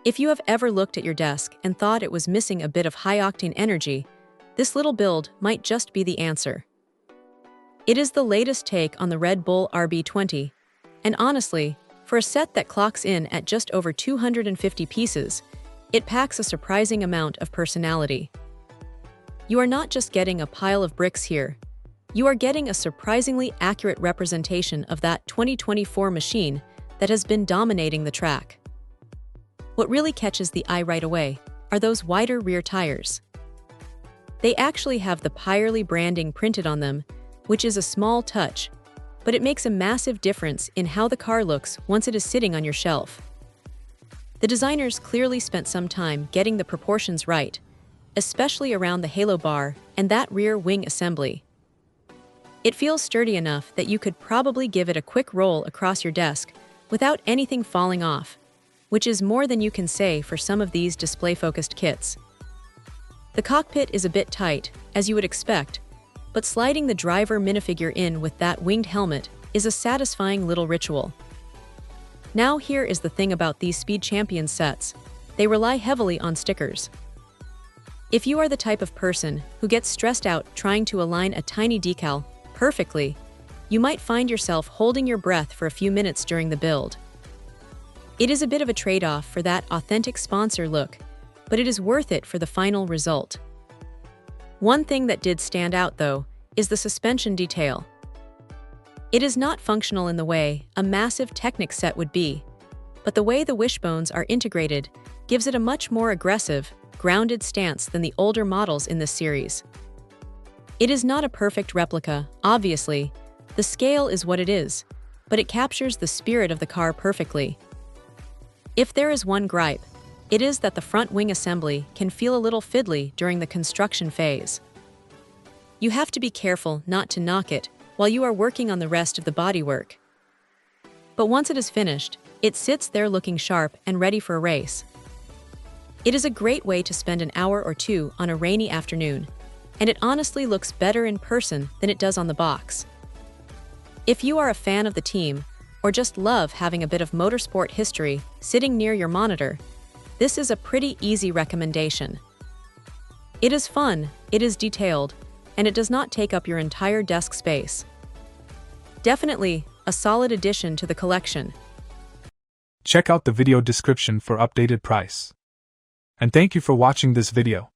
If you have ever looked at your desk and thought it was missing a bit of high-octane energy, this little build might just be the answer. It is the latest take on the Red Bull RB20, and honestly, for a set that clocks in at just over 250 pieces, it packs a surprising amount of personality. You are not just getting a pile of bricks here, you are getting a surprisingly accurate representation of that 2024 machine that has been dominating the track. What really catches the eye right away are those wider rear tires. They actually have the Pirelli branding printed on them, which is a small touch, but it makes a massive difference in how the car looks once it is sitting on your shelf. The designers clearly spent some time getting the proportions right, especially around the halo bar and that rear wing assembly. It feels sturdy enough that you could probably give it a quick roll across your desk without anything falling off, which is more than you can say for some of these display-focused kits. The cockpit is a bit tight, as you would expect, but sliding the driver minifigure in with that winged helmet is a satisfying little ritual. Now here is the thing about these Speed Champions sets. They rely heavily on stickers. If you are the type of person who gets stressed out trying to align a tiny decal perfectly, you might find yourself holding your breath for a few minutes during the build. It is a bit of a trade-off for that authentic sponsor look, but it is worth it for the final result. One thing that did stand out, though, is the suspension detail. It is not functional in the way a massive Technic set would be, but the way the wishbones are integrated gives it a much more aggressive, grounded stance than the older models in this series. It is not a perfect replica, obviously. The scale is what it is, but it captures the spirit of the car perfectly. If there is one gripe, it is that the front wing assembly can feel a little fiddly during the construction phase. You have to be careful not to knock it while you are working on the rest of the bodywork. But once it is finished, it sits there looking sharp and ready for a race. It is a great way to spend an hour or two on a rainy afternoon, and it honestly looks better in person than it does on the box. If you are a fan of the team, or just love having a bit of motorsport history sitting near your monitor, this is a pretty easy recommendation. It is fun, it is detailed, and it does not take up your entire desk space. Definitely a solid addition to the collection. Check out the video description for updated price. And thank you for watching this video.